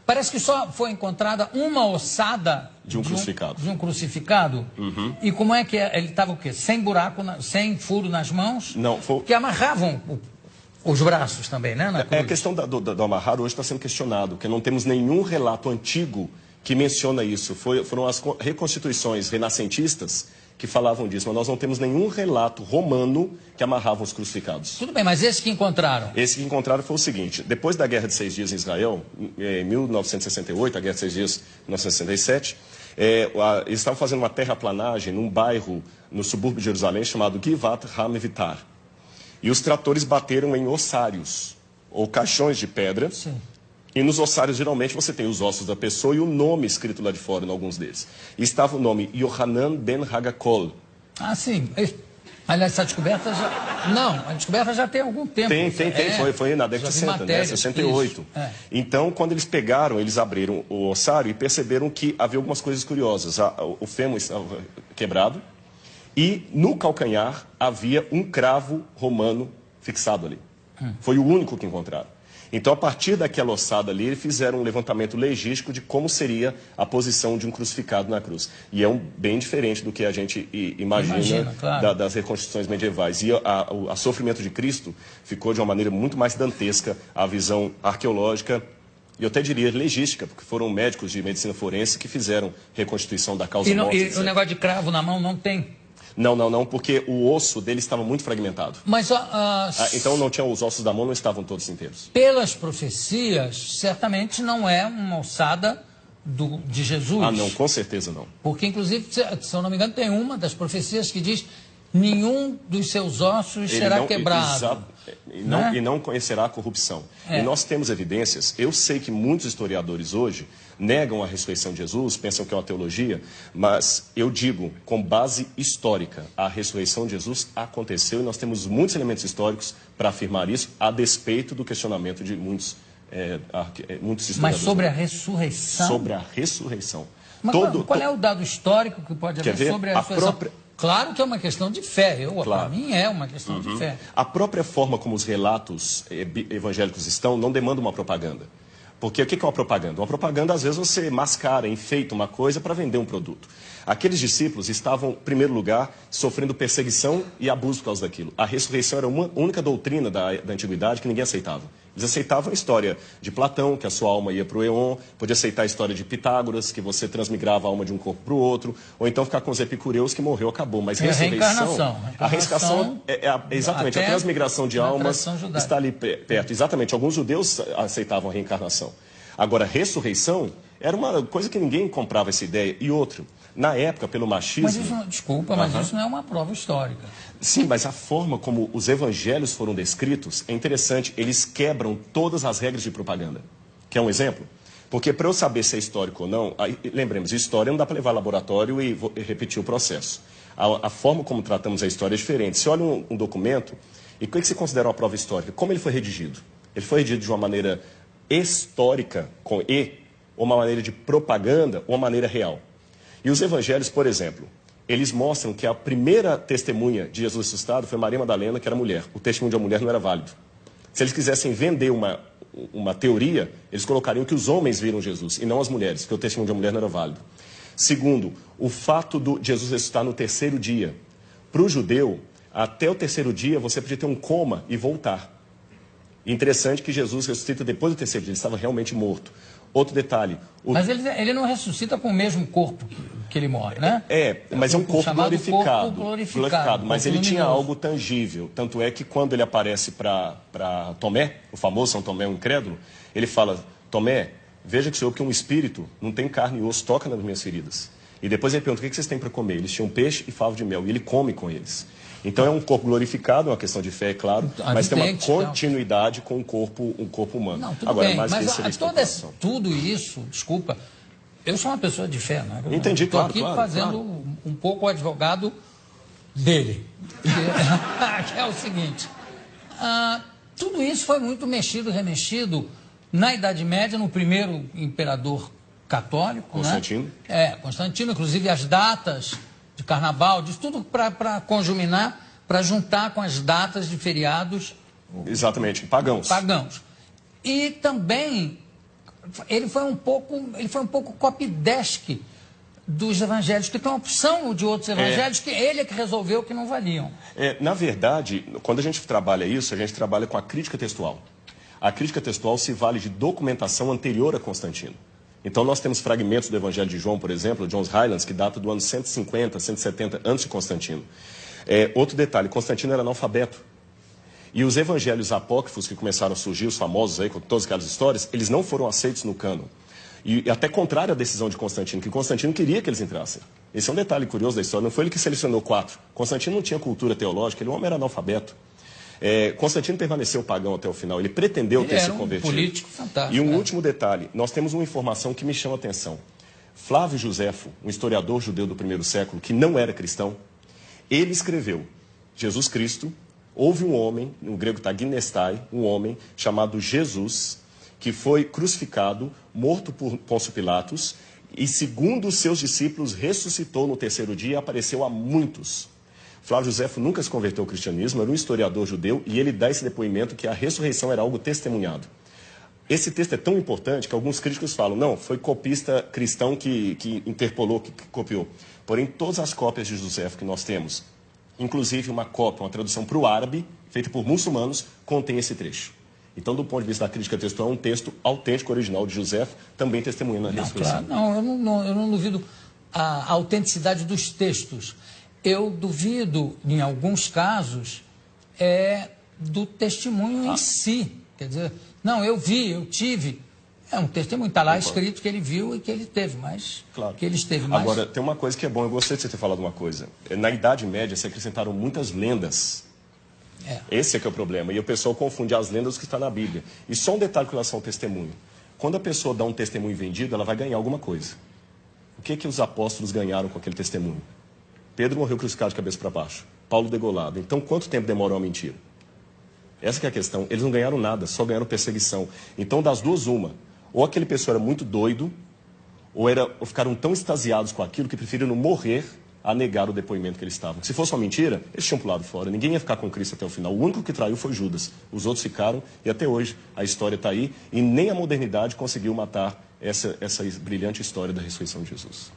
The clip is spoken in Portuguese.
Parece que só foi encontrada uma ossada de um crucificado. De um crucificado? Uhum. E como é que ele estava o quê? Sem buraco, sem furo nas mãos? Não, foi... Que amarravam os braços também, né? A questão do amarrar hoje está sendo questionado, porque não temos nenhum relato antigo que menciona isso. Foram as reconstituições renascentistas que falavam disso, mas nós não temos nenhum relato romano que amarrava os crucificados. Tudo bem, mas esse que encontraram? Esse que encontraram foi o seguinte: depois da Guerra de 6 Dias em Israel, em 1968, a Guerra de 6 Dias em 1967, eles estavam fazendo uma terraplanagem num bairro no subúrbio de Jerusalém chamado Givat HaMevitar. E os tratores bateram em ossários, ou caixões de pedra. Sim. E nos ossários, geralmente, você tem os ossos da pessoa e o nome escrito lá de fora, em alguns deles. E estava o nome Yohanan ben Hagakol. Ah, sim. Aliás, essa descoberta já... Não, a descoberta já tem algum tempo. Tem. Foi na década de 60, né? 68. Então, quando eles pegaram, eles abriram o ossário e perceberam que havia algumas coisas curiosas. O fêmur estava quebrado e no calcanhar havia um cravo romano fixado ali. Foi o único que encontraram. Então, a partir daquela ossada ali, eles fizeram um levantamento legístico de como seria a posição de um crucificado na cruz. E é bem diferente do que a gente imagina claro. Das reconstruções medievais. E o sofrimento de Cristo ficou de uma maneira muito mais dantesca, a visão arqueológica, e eu até diria legística, porque foram médicos de medicina forense que fizeram reconstituição da causa morte. E o negócio de cravo na mão não tem? Não, porque o osso dele estava muito fragmentado. Mas, então não tinha, os ossos da mão não estavam todos inteiros. Pelas profecias, certamente não é uma ossada de Jesus. Ah, não, com certeza não. Porque, inclusive, se eu não me engano, tem uma das profecias que diz: nenhum dos seus ossos será quebrado. E não conhecerá a corrupção. E nós temos evidências. Eu sei que muitos historiadores hoje negam a ressurreição de Jesus, pensam que é uma teologia, mas eu digo, com base histórica, a ressurreição de Jesus aconteceu e nós temos muitos elementos históricos para afirmar isso, a despeito do questionamento de muitos historiadores. Mas sobre a ressurreição? Sobre a ressurreição. Mas qual é o dado histórico que pode haver sobre a ressurreição? Claro que é uma questão de fé. Para mim é uma questão de fé. A própria forma como os relatos evangélicos estão não demanda uma propaganda. Porque o que é uma propaganda? Uma propaganda, às vezes, você mascara, enfeita uma coisa para vender um produto. Aqueles discípulos estavam, em primeiro lugar, sofrendo perseguição e abuso por causa daquilo. A ressurreição era uma única doutrina da antiguidade que ninguém aceitava. Eles aceitavam a história de Platão, que a sua alma ia para o Éon, podia aceitar a história de Pitágoras, que você transmigrava a alma de um corpo para o outro, ou então ficar com os epicureus, que morreu, acabou. Mas ressurreição... A reencarnação exatamente, a transmigração de almas está ali perto. Exatamente, alguns judeus aceitavam a reencarnação. Agora, a ressurreição era uma coisa que ninguém comprava essa ideia. E outro, na época, pelo machismo... Mas isso, desculpa, mas isso não é uma prova histórica. Sim, mas a forma como os evangelhos foram descritos é interessante. Eles quebram todas as regras de propaganda. Quer um exemplo? Porque para eu saber se é histórico ou não, lembremos, história não dá para levar ao laboratório e repetir o processo. A forma como tratamos a história é diferente. Você olha um documento, e o que você considera uma prova histórica? Como ele foi redigido? Ele foi redigido de uma maneira histórica, com E, ou uma maneira de propaganda, ou uma maneira real. E os evangelhos, por exemplo, eles mostram que a primeira testemunha de Jesus ressuscitado foi Maria Madalena, que era mulher. O testemunho de uma mulher não era válido. Se eles quisessem vender uma teoria, eles colocariam que os homens viram Jesus, e não as mulheres, porque o testemunho de uma mulher não era válido. Segundo, o fato de Jesus ressuscitar no terceiro dia. Para o judeu, até o terceiro dia, você podia ter um coma e voltar. Interessante que Jesus ressuscita depois do terceiro dia, ele estava realmente morto. Outro detalhe... Mas ele não ressuscita com o mesmo corpo que ele morre, né? Mas é um corpo glorificado. Mas ele tinha luminoso. Algo tangível. Tanto é que quando ele aparece para Tomé, o famoso São Tomé, o incrédulo, ele fala: Tomé, veja que sou eu, que um espírito não tem carne e osso, toca nas minhas feridas. E depois ele pergunta: o que vocês têm para comer? Eles tinham peixe e favo de mel, e ele come com eles. Então é um corpo glorificado, é uma questão de fé, é claro, mas tem uma continuidade com um corpo humano. Não, tudo bem, mas tudo isso, desculpa, eu sou uma pessoa de fé, né? Entendi, Estou aqui fazendo um pouco o advogado dele, que é o seguinte, tudo isso foi muito mexido, remexido na Idade Média, no primeiro imperador católico, Constantino. né? Constantino, inclusive as datas de carnaval, disso tudo para conjuminar, para juntar com as datas de feriados. Exatamente, pagãos. E também ele foi um pouco copydesk dos evangelhos, que tem uma opção de outros evangelhos que ele é que resolveu que não valiam. Na verdade, quando a gente trabalha isso, a gente trabalha com a crítica textual. A crítica textual se vale de documentação anterior a Constantino. Então, nós temos fragmentos do Evangelho de João, por exemplo, John's Highlands, que data do ano 150, 170 antes de Constantino. Outro detalhe, Constantino era analfabeto. E os evangelhos apócrifos que começaram a surgir, os famosos aí, com todas aquelas histórias, eles não foram aceitos no cânon. E até contrário à decisão de Constantino, que Constantino queria que eles entrassem. Esse é um detalhe curioso da história, não foi ele que selecionou 4. Constantino não tinha cultura teológica, ele, o homem era analfabeto. Constantino permaneceu pagão até o final, ele pretendeu ter se convertido. Um político fantástico. E um último detalhe, nós temos uma informação que me chama a atenção. Flávio Josefo, um historiador judeu do primeiro século, que não era cristão, ele escreveu, Jesus Cristo, houve um homem, no grego está ginestai, um homem chamado Jesus, que foi crucificado, morto por Pôncio Pilatos, e segundo os seus discípulos, ressuscitou no terceiro dia e apareceu a muitos. Flávio Josefo nunca se converteu ao cristianismo, era um historiador judeu, e ele dá esse depoimento que a ressurreição era algo testemunhado. Esse texto é tão importante que alguns críticos falam, não, foi copista cristão que interpolou, que copiou. Porém, todas as cópias de Josefo que nós temos, inclusive uma cópia, uma tradução para o árabe, feita por muçulmanos, contém esse trecho. Então, do ponto de vista da crítica textual, é um texto autêntico, original de Josefo, também testemunhando a ressurreição. Claro, eu não duvido a autenticidade dos textos. Eu duvido, em alguns casos, do testemunho em si. Quer dizer, não, eu vi, eu tive. É um testemunho, está lá escrito que ele viu e que ele teve, mas claro. Que ele esteve mais... Agora, tem uma coisa que é bom, eu gostei de você ter falado uma coisa. Na Idade Média, se acrescentaram muitas lendas. Esse é que é o problema. E o pessoal confunde as lendas que está na Bíblia. E só um detalhe com relação ao testemunho. Quando a pessoa dá um testemunho vendido, ela vai ganhar alguma coisa. O que os apóstolos ganharam com aquele testemunho? Pedro morreu crucificado de cabeça para baixo. Paulo degolado. Então, quanto tempo demora uma mentira? Essa que é a questão. Eles não ganharam nada, só ganharam perseguição. Então, das duas, uma. Ou aquele pessoa era muito doido, ou ficaram tão extasiados com aquilo que preferiram morrer a negar o depoimento que eles estavam. Se fosse uma mentira, eles tinham pulado fora. Ninguém ia ficar com Cristo até o final. O único que traiu foi Judas. Os outros ficaram, e até hoje a história está aí, e nem a modernidade conseguiu matar essa brilhante história da ressurreição de Jesus.